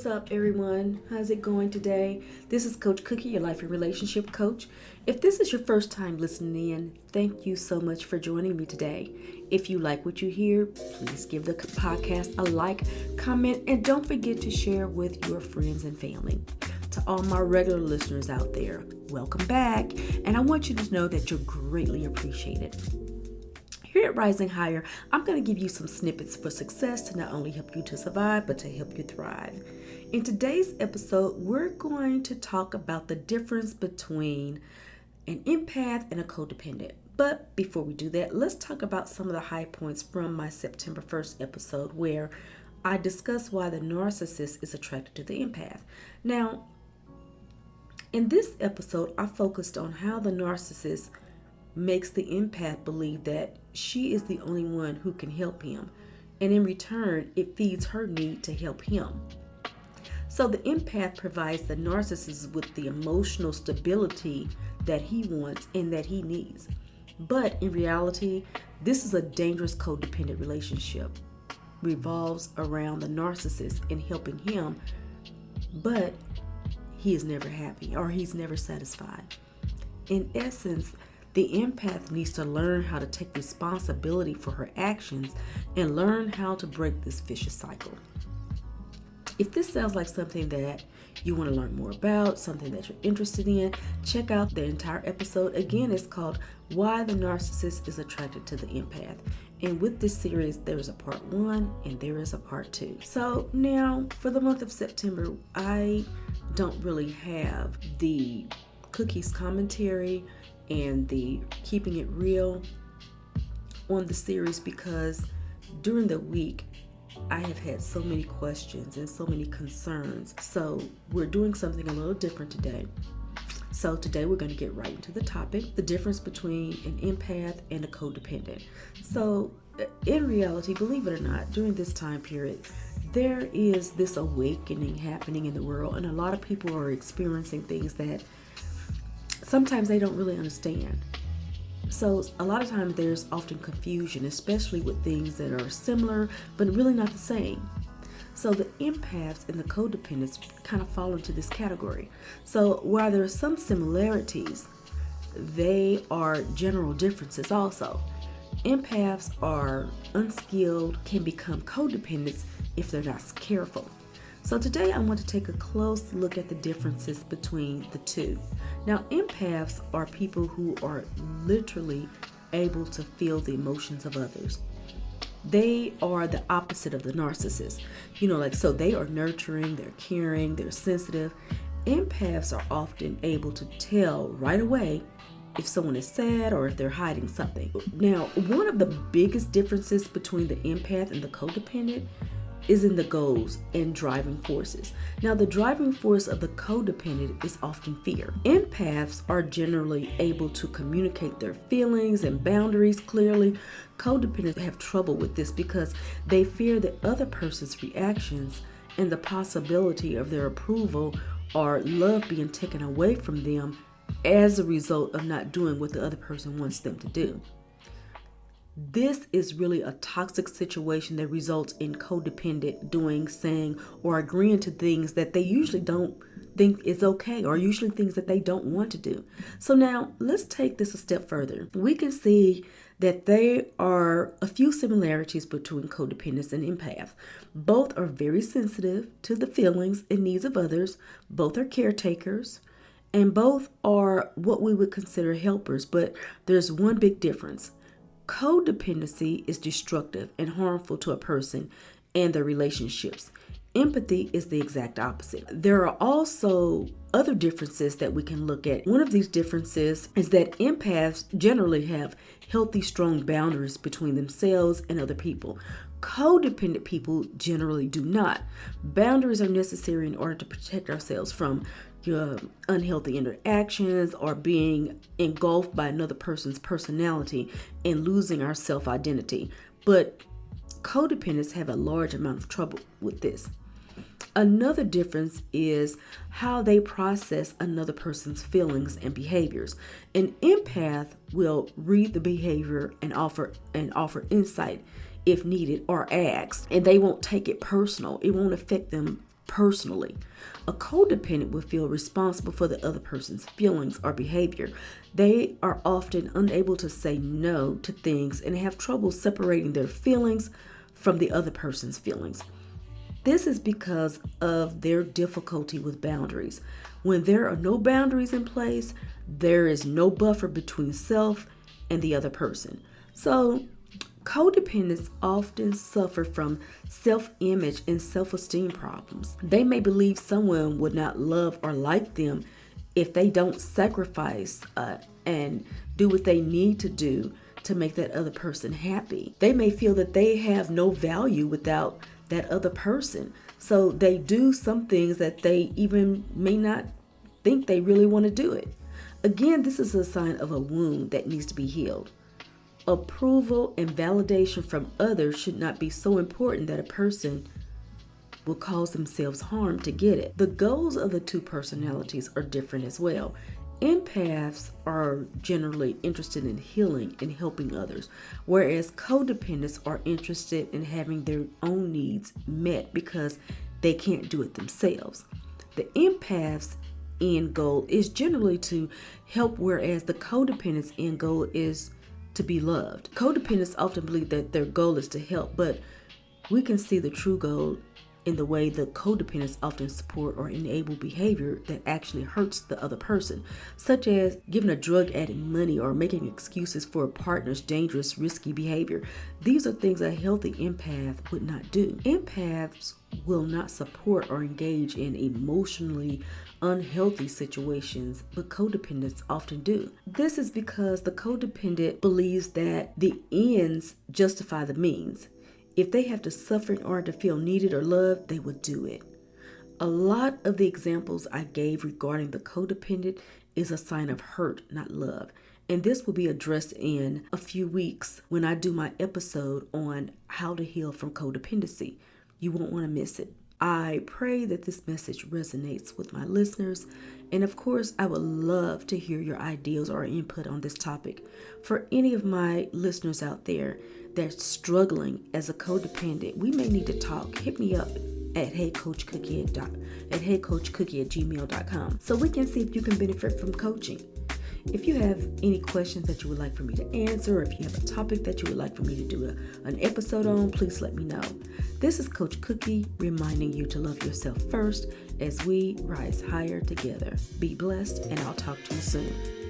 what's up, everyone? How's it going today? This is Coach Cookie, your life and relationship coach. If this is your first time listening in, thank you so much for joining me today. If you like what you hear, please give the podcast a like, comment, and don't forget to share with your friends and family. To all my regular listeners out there, welcome back, and I want you to know that you're greatly appreciated. Here at Rising Higher, I'm going to give you some snippets for success to not only help you to survive, but to help you thrive. In today's episode, we're going to talk about the difference between an empath and a codependent. But before we do that, let's talk about some of the high points from my September 1st episode where I discuss why the narcissist is attracted to the empath. Now, in this episode, I focused on how the narcissist makes the empath believe that she is the only one who can help him, and in return, it feeds her need to help him. So the empath provides the narcissist with the emotional stability that he wants and that he needs. But in reality, this is a dangerous codependent relationship. Revolves around the narcissist and helping him, but he is never happy or he's never satisfied. In essence, the empath needs to learn how to take responsibility for her actions and learn how to break this vicious cycle. If this sounds like something that you want to learn more about, something that you're interested in, check out the entire episode. Again, it's called Why the Narcissist is Attracted to the Empath. And with this series, there's a part 1 and there is a part 2. So now for the month of September, I don't really have the cookies commentary and the keeping it real on the series because during the week I have had so many questions and so many concerns. So we're doing something a little different today. So today we're going to get right into the topic, the difference between an empath and a codependent. So in reality, believe it or not, during this time period, there is this awakening happening in the world, and a lot of people are experiencing things that sometimes they don't really understand. So a lot of times there's often confusion, especially with things that are similar, but really not the same. So the empaths and the codependents kind of fall into this category. So while there are some similarities, they are general differences also. Empaths are unskilled, can become codependents if they're not careful. So today I want to take a close look at the differences between the two. Now, empaths are people who are literally able to feel the emotions of others. They are the opposite of the narcissist. So they are nurturing, they're caring, they're sensitive. Empaths are often able to tell right away if someone is sad or if they're hiding something. Now, one of the biggest differences between the empath and the codependent is in the goals and driving forces. Now, the driving force of the codependent is often fear. Empaths are generally able to communicate their feelings and boundaries clearly. Codependents have trouble with this because they fear the other person's reactions and the possibility of their approval or love being taken away from them as a result of not doing what the other person wants them to do. This is really a toxic situation that results in codependent doing, saying, or agreeing to things that they usually don't think is okay, or usually things that they don't want to do. So now let's take this a step further. We can see that there are a few similarities between codependents and empath. Both are very sensitive to the feelings and needs of others. Both are caretakers. And both are what we would consider helpers, but there's one big difference. Codependency is destructive and harmful to a person and their relationships. Empathy is the exact opposite. There are also other differences that we can look at. One of these differences is that empaths generally have healthy, strong boundaries between themselves and other people. Codependent people generally do not. Boundaries are necessary in order to protect ourselves from unhealthy interactions or being engulfed by another person's personality and losing our self-identity. But codependents have a large amount of trouble with this. Another difference is how they process another person's feelings and behaviors. An empath will read the behavior and offer insight if needed or asked, and they won't take it personal. It won't affect them personally. A codependent will feel responsible for the other person's feelings or behavior. They are often unable to say no to things and have trouble separating their feelings from the other person's feelings. This is because of their difficulty with boundaries. When there are no boundaries in place, there is no buffer between self and the other person. So, codependents often suffer from self-image and self-esteem problems. They may believe someone would not love or like them if they don't sacrifice and do what they need to do to make that other person happy. They may feel that they have no value without that other person. So they do some things that they even may not think they really want to do it. Again, this is a sign of a wound that needs to be healed. Approval and validation from others should not be so important that a person will cause themselves harm to get it. The goals of the two personalities are different as well. Empaths are generally interested in healing and helping others, whereas codependents are interested in having their own needs met because they can't do it themselves. The empath's end goal is generally to help, whereas the codependent's end goal is to be loved. Codependents often believe that their goal is to help, but we can see the true goal in the way the codependents often support or enable behavior that actually hurts the other person, such as giving a drug addict money or making excuses for a partner's dangerous, risky behavior. These are things a healthy empath would not do. Empaths will not support or engage in emotionally unhealthy situations, but codependents often do. This is because the codependent believes that the ends justify the means. If they have to suffer in order to feel needed or loved, they will do it. A lot of the examples I gave regarding the codependent is a sign of hurt, not love. And this will be addressed in a few weeks when I do my episode on how to heal from codependency. You won't want to miss it. I pray that this message resonates with my listeners. And of course, I would love to hear your ideas or input on this topic. For any of my listeners out there that's struggling as a codependent, we may need to talk. Hit me up at heycoachcookie@gmail.com so we can see if you can benefit from coaching. If you have any questions that you would like for me to answer, or if you have a topic that you would like for me to do an episode on, please let me know. This is Coach Cookie reminding you to love yourself first as we rise higher together. Be blessed, and I'll talk to you soon.